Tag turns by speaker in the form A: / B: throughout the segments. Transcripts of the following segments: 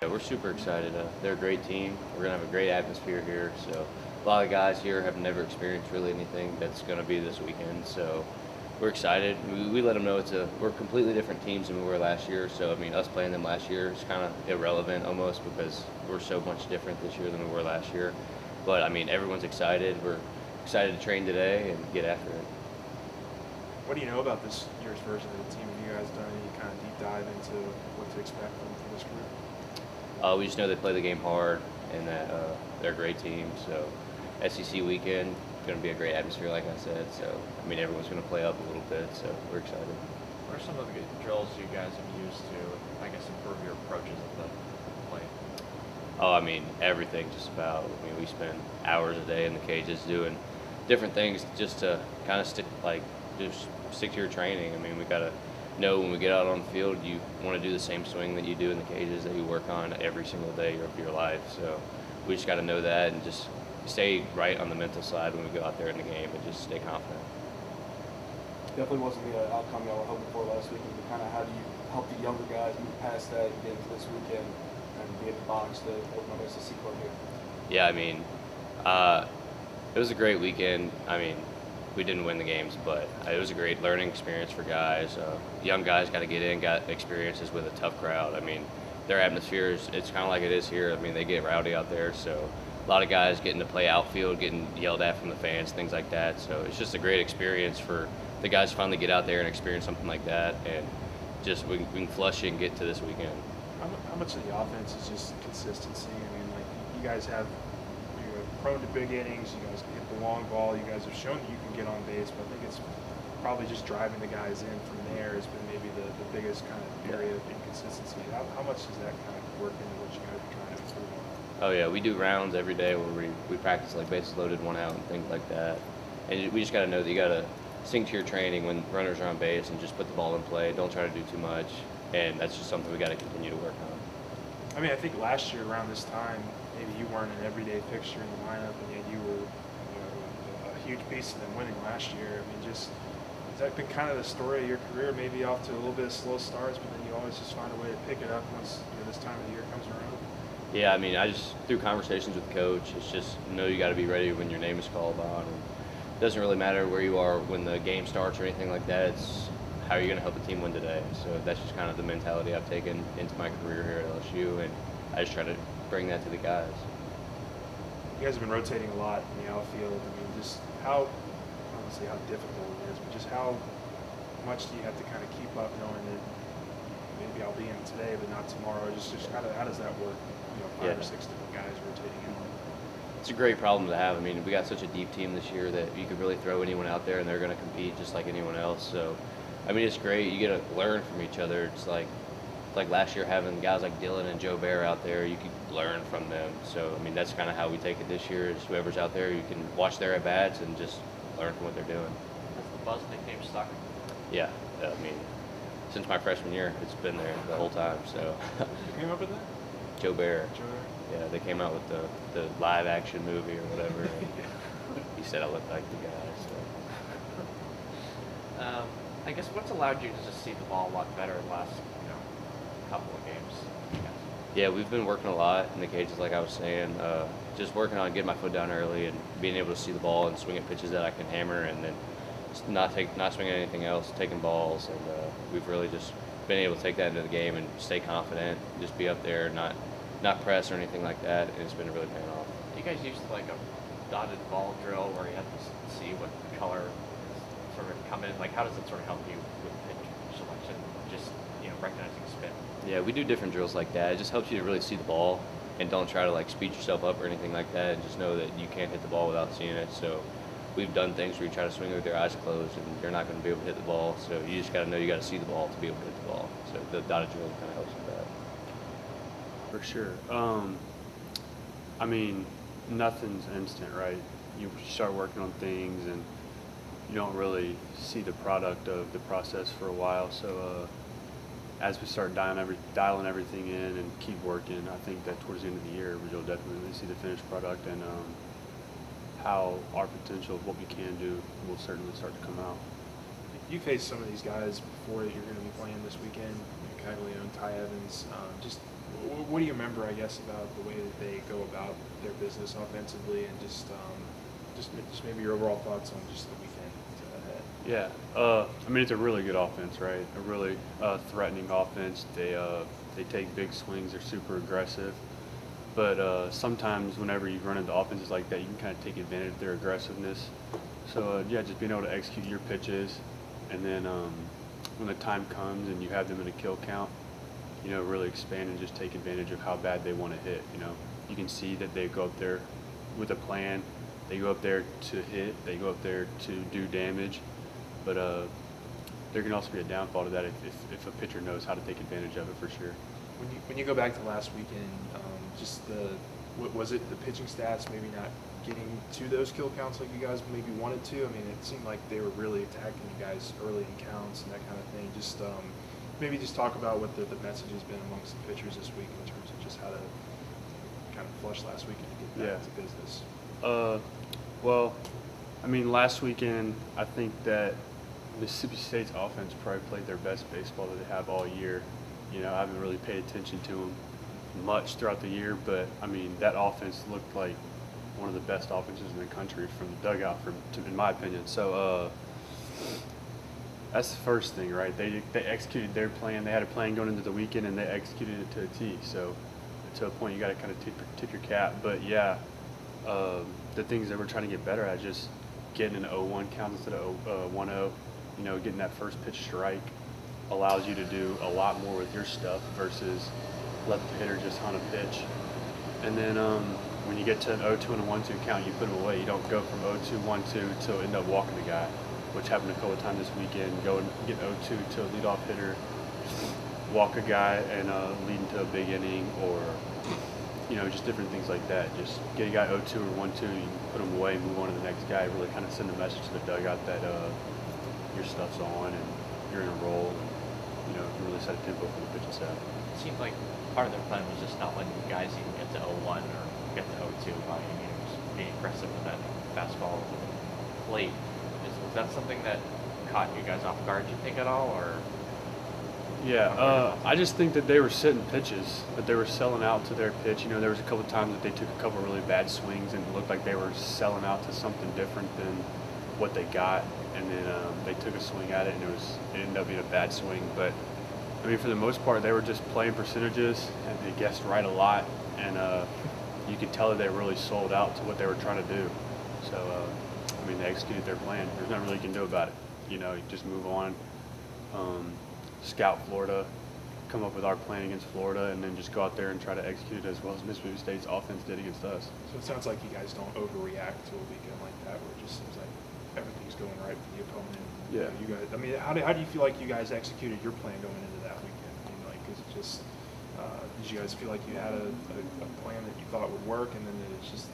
A: we're super excited. They're a great team. We're gonna have a great atmosphere here. So a lot of guys here have never experienced really anything that's gonna be this weekend. So we're excited. We let them know we're completely different teams than we were last year. So I mean, us playing them last year is kind of irrelevant almost because we're so much different this year than we were last year. But I mean, everyone's excited. We're excited to train today and get after it.
B: What do you know about this year's version of the team? Have you guys done any kind of deep dive into what to expect from this group?
A: We just know they play the game hard and that they're a great team. So SEC weekend going to be a great atmosphere, like I said. So I mean, everyone's going to play up a little bit. So we're excited.
C: What are some of the drills you guys have used to, I guess, improve your approaches of the play?
A: Oh, I mean, everything just about. I mean, we spend hours a day in the cages doing different things just to kind of stick to your training. I mean, we got to know when we get out on the field, you want to do the same swing that you do in the cages that you work on every single day of your life. So we just got to know that and just stay right on the mental side when we go out there in the game and just stay confident.
D: Definitely wasn't the outcome y'all were hoping for last weekend, but kind of how do you help the younger guys move past that and get into this weekend and be able to box the ultimate SEC court here?
A: Yeah, I mean, it was a great weekend. I mean, we didn't win the games, but it was a great learning experience for guys. Young guys got to get in, got experiences with a tough crowd. I mean, their atmosphere it's kind of like it is here. I mean, they get rowdy out there, so a lot of guys getting to play outfield, getting yelled at from the fans, things like that. So it's just a great experience for the guys to finally get out there and experience something like that, and just we can flush it and get to this weekend.
B: How much of the offense is just consistency? I mean, like you guys you're prone to big innings. You guys hit the long ball. You guys have shown that you can get on base, but I think it's probably just driving the guys in from there has been maybe the biggest kind of area of inconsistency. How much does that kind of work into what you guys are trying to improve on?
A: Oh yeah, we do rounds every day where we practice like bases loaded, one out, and things like that. And we just got to know that you got to sink to your training when runners are on base and just put the ball in play. Don't try to do too much, and that's just something we got to continue to work on.
B: I mean, I think last year around this time, maybe you weren't an everyday fixture in the lineup, and yet you were a huge piece of them winning last year. I mean, has that been kind of the story of your career? Maybe off to a little bit of slow starts, but then you always just find a way to pick it up once this time of the year comes around.
A: Yeah, I mean, I just through conversations with the coach, it's just you got to be ready when your name is called on. And it doesn't really matter where you are when the game starts or anything like that. It's how are you going to help the team win today? So that's just kind of the mentality I've taken into my career here at LSU, and I just try to bring that to the guys.
B: You guys have been rotating a lot in the outfield. I mean, just I don't want to say how difficult it is, but just how much do you have to kind of keep up knowing that maybe I'll be in today but not tomorrow? Just kind of how does that work? Five or six different guys rotating in.
A: It's a great problem to have. I mean, we got such a deep team this year that you could really throw anyone out there and they're going to compete just like anyone else. So, I mean, it's great. You get to learn from each other. It's like last year having guys like Dylan and Joe Bear out there, you could learn from them. So, I mean, that's kind of how we take it this year is whoever's out there, you can watch their at-bats and just learn from what they're doing.
C: Has the Buzz nickname stuck?
A: Yeah, I mean, since my freshman year, it's been there the whole time. So,
B: You came up with that?
A: Joe Bear.
B: Joe Bear?
A: Yeah, they came out with the live action movie or whatever. And he said I looked like the guy. So.
C: I guess what's allowed you to just see the ball a lot better in the last couple of games?
A: Yeah, we've been working a lot in the cages, like I was saying. Just working on getting my foot down early and being able to see the ball and swing at pitches that I can hammer, and then not swinging at anything else, taking balls. And we've really just been able to take that into the game and stay confident, just be up there, not press or anything like that, and it's been really paying off.
C: You guys used like a dotted ball drill where you had to see what color sort of come in. Like, how does it sort of help you with pitch selection? Just recognizing spin.
A: Yeah, we do different drills like that. It just helps you to really see the ball and don't try to speed yourself up or anything like that. And just know that you can't hit the ball without seeing it. So we've done things where you try to swing with your eyes closed and you're not going to be able to hit the ball. So you just got to know you got to see the ball to be able to hit the ball. So the dotted drill kind of helps with that.
E: For sure. I mean, nothing's instant, right? You start working on things and you don't really see the product of the process for a while. So as we start dialing everything in and keep working, I think that towards the end of the year, you'll definitely see the finished product and how our potential of what we can do will certainly start to come out.
B: You faced some of these guys before that you're going to be playing this weekend. Caglione, Ty Evans. Just what do you remember, I guess, about the way that they go about their business offensively, and just maybe your overall thoughts on just the weekend ahead?
E: Yeah, I mean it's a really good offense, right? A really threatening offense. They take big swings. They're super aggressive. But sometimes whenever you run into offenses like that, you can kind of take advantage of their aggressiveness. So yeah, just being able to execute your pitches, and then when the time comes and you have them in a kill count, really expand and just take advantage of how bad they want to hit. You can see that they go up there with a plan. They go up there to hit. They go up there to do damage. But there can also be a downfall to that if a pitcher knows how to take advantage of it for sure.
B: When you go back to last weekend, was it the pitching stats maybe not getting to those kill counts like you guys maybe wanted to? I mean, it seemed like they were really attacking you guys early in counts and that kind of thing. Just maybe just talk about what the message has been amongst the pitchers this week in terms of just how to kind of flush last weekend to get back to business.
E: Well, I mean, last weekend I think that Mississippi State's offense probably played their best baseball that they have all year. I haven't really paid attention to them much throughout the year, but I mean that offense looked like one of the best offenses in the country from the dugout, in my opinion. So that's the first thing, right? They executed their plan. They had a plan going into the weekend, and they executed it to a T. So to a point, you got to kind of tip your cap. But yeah, the things that we're trying to get better at, just getting an 0-1 count instead of 1-0. Getting that first pitch strike allows you to do a lot more with your stuff versus let the hitter just hunt a pitch. And then when you get to an 0-2 and a 1-2 count, you put them away. You don't go from 0-2, 1-2 to end up walking the guy, which happened a couple of times this weekend. Go and get 0-2 to a leadoff hitter, walk a guy, and lead into a big inning, or just different things like that. Just get a guy 0-2 or 1-2, you put him away, move on to the next guy. Really kind of send a message to the dugout that your stuff's on and you're in a roll. And, really set a tempo for the pitching staff.
C: It seemed like part of their plan was just not letting guys even get to 0-1 or get to 0-2 by just being aggressive with that fastball late. Was that something that caught you guys off guard, do you think, at all, or?
E: Yeah, I just think that they were sitting pitches, that they were selling out to their pitch. There was a couple of times that they took a couple of really bad swings and it looked like they were selling out to something different than what they got. And then they took a swing at it, and it ended up being a bad swing. But I mean, for the most part, they were just playing percentages, and they guessed right a lot. And you could tell that they really sold out to what they were trying to do. So I mean, they executed their plan. There's nothing really you can do about it. You just move on. Scout Florida, come up with our plan against Florida, and then just go out there and try to execute it as well as Mississippi State's offense did against us.
B: So it sounds like you guys don't overreact to a weekend like that, where it just seems like everything's going right for the opponent.
E: Yeah.
B: You guys. I mean, how do you feel like you guys executed your plan going into that weekend? I mean, like, is it just did you guys feel like you had a plan that you thought would work, and then it's just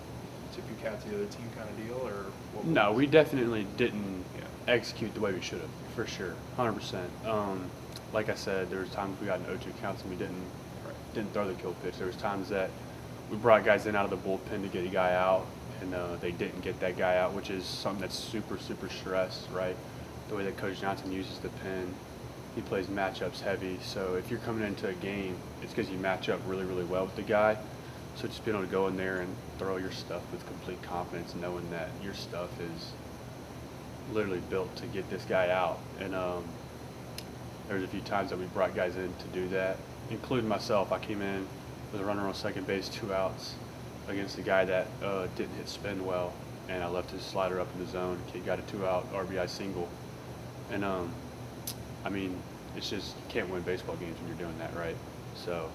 B: tip your cap to the other team kind of deal, or?
E: No, we definitely didn't execute the way we should have, for sure, 100%. Like I said, there was times we got an 0-2 counts and we didn't throw the kill pitch. There was times that we brought guys in out of the bullpen to get a guy out, and they didn't get that guy out, which is something that's super, super stressed, right? The way that Coach Johnson uses the pen, he plays matchups heavy. So if you're coming into a game, it's because you match up really, really well with the guy. So just being able to go in there and throw your stuff with complete confidence, knowing that your stuff is literally built to get this guy out. And there was a few times that we brought guys in to do that, including myself. I came in with a runner on second base, 2 outs, against a guy that didn't hit spin well, and I left his slider up in the zone. Kid got a 2-out RBI single. And I mean, it's just you can't win baseball games when you're doing that, right? So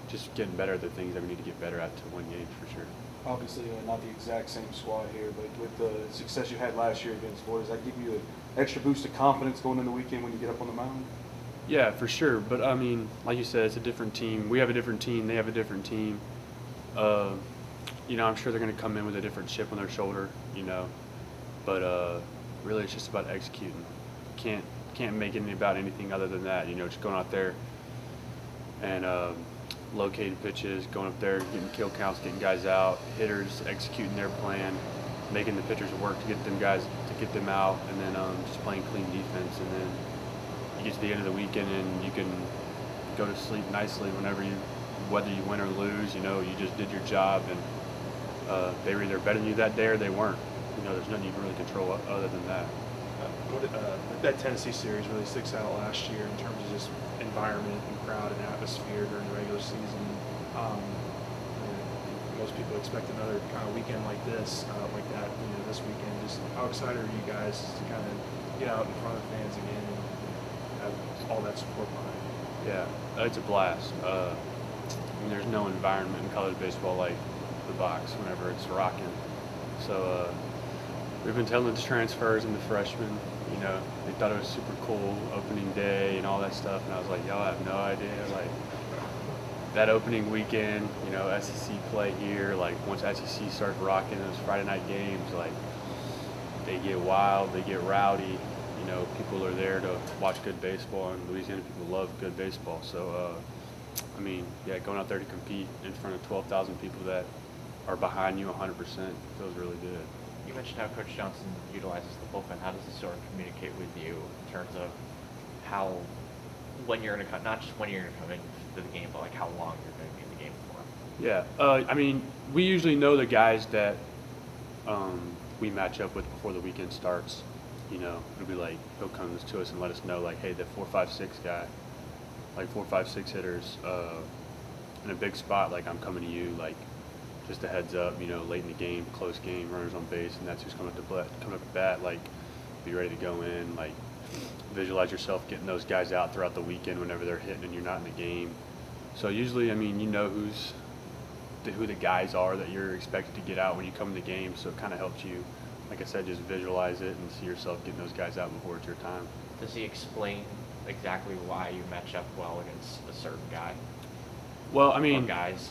E: just getting better at the things that we need to get better at to win games for sure.
D: Obviously, not the exact same squad here, but with the success you had last year against Florida, does that give you an extra boost of confidence going into the weekend when you get up on the mound?
E: Yeah, for sure. But I mean, like you said, it's a different team. We have a different team. They have a different team. I'm sure they're going to come in with a different chip on their shoulder. But really, it's just about executing. Can't make it about anything other than that. Just going out there and locating pitches, going up there, getting kill counts, getting guys out, hitters executing their plan, making the pitchers work to get them out, and then just playing clean defense. And then you get to the end of the weekend and you can go to sleep nicely whether you win or lose. You know, you just did your job, and they were either better than you that day or they weren't. You know, there's nothing you can really control other than that.
B: That Tennessee series really sticks out last year in terms of just environment and crowd and atmosphere during the regular season. Most people expect another kind of weekend like this, like that, this weekend. Just how excited are you guys to kind of get out in front of fans again and have all that support behind you?
E: Yeah, it's a blast. I mean, there's no environment in college baseball like the box whenever it's rocking. So we've been telling the transfers and the freshmen, you know, they thought it was super cool opening day and all that stuff, and I was like, y'all have no idea. Like, that opening weekend, you know, SEC play here, like once SEC starts rocking those Friday night games, like they get wild, they get rowdy. You know, people are there to watch good baseball, and Louisiana people love good baseball. So, I mean, yeah, going out there to compete in front of 12,000 people that are behind you 100% feels really good.
C: You mentioned how Coach Johnson utilizes the bullpen. How does he sort of communicate with you in terms of when you're going to come, not just when you're going to come into the game, but like how long you're going to be in the game for?
E: Yeah, I mean, we usually know the guys that we match up with before the weekend starts. You know, it'll be like he'll come to us and let us know, like, hey, the 4-5-6 guy, like 4-5-6 hitters in a big spot, like I'm coming to you, like just a heads up, you know, late in the game, close game, runners on base, and that's who's coming up to bat, like be ready to go in, like visualize yourself getting those guys out throughout the weekend whenever they're hitting and you're not in the game. So usually, I mean, you know who the guys are that you're expected to get out when you come in the game, so it kind of helps you, like I said, just visualize it and see yourself getting those guys out before it's your time.
C: Does he explain exactly why you match up well against a certain guy?
E: Well, I mean,
C: or guys.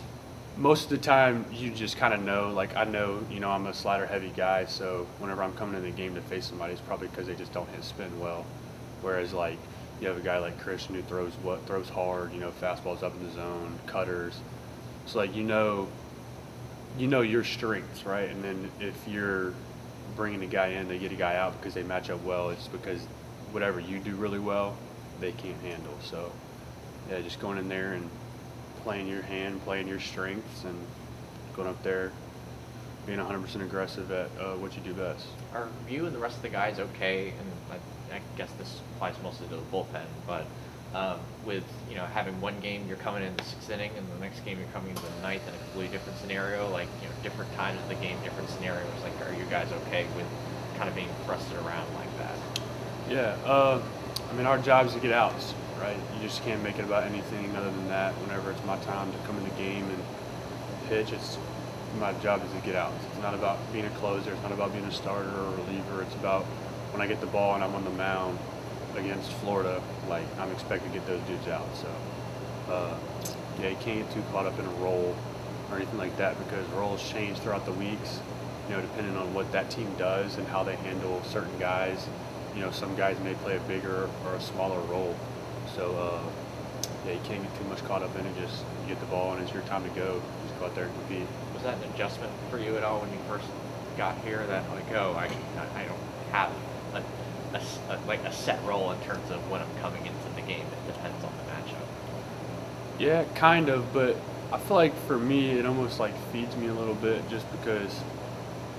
E: Most of the time you just kind of know, like I know, you know, I'm a slider heavy guy, so whenever I'm coming in the game to face somebody, it's probably because they just don't hit spin well. Whereas like you have a guy like Christian who throws hard, you know, fastballs up in the zone, cutters. So like you know your strengths, right? And then if you're bringing a guy in, they get a guy out because they match up well, it's because whatever you do really well, they can't handle. So yeah, just going in there and playing your hand, playing your strengths, and going up there, being 100% aggressive at what you do best.
C: Are you and the rest of the guys okay? And I guess this applies mostly to the bullpen, but with having one game you're coming in the 6th inning, and the next game you're coming into the 9th in a completely different scenario, like different times of the game, different scenarios. Like, are you guys okay with kind of being thrusted around like that?
E: Yeah, I mean, our job is to get outs, right? You just can't make it about anything other than that. Whenever it's my time to come in the game and pitch, my job is to get outs. It's not about being a closer. It's not about being a starter or a reliever. It's about when I get the ball and I'm on the mound against Florida, like I'm expected to get those dudes out. So, yeah, you can't get too caught up in a role or anything like that, because roles change throughout the weeks, depending on what that team does and how they handle certain guys. Some guys may play a bigger or a smaller role. So, yeah, you can't get too much caught up in it. Just you get the ball and it's your time to go. Just go out there and compete.
C: Was that an adjustment for you at all when you first got here? That like, oh, I don't have a set role in terms of when I'm coming into the game. It depends on the matchup.
E: Yeah, kind of, but I feel like for me it almost like feeds me a little bit, just because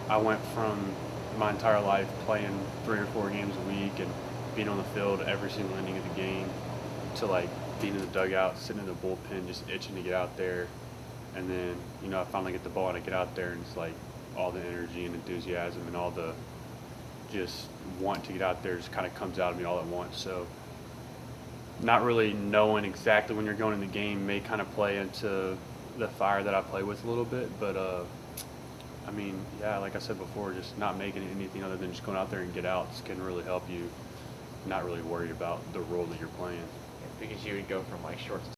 E: I went from my entire life playing 3 or 4 games a week and being on the field every single inning of the game to like being in the dugout, sitting in the bullpen, just itching to get out there. And then, I finally get the ball and I get out there and it's like all the energy and enthusiasm and all the just want to get out there just kind of comes out of me all at once. So not really knowing exactly when you're going in the game may kind of play into the fire that I play with a little bit. But, I mean, yeah, like I said before, just not making it anything other than just going out there and get outs can really help you not really worry about the role that you're playing.
C: Because you would go from like shorts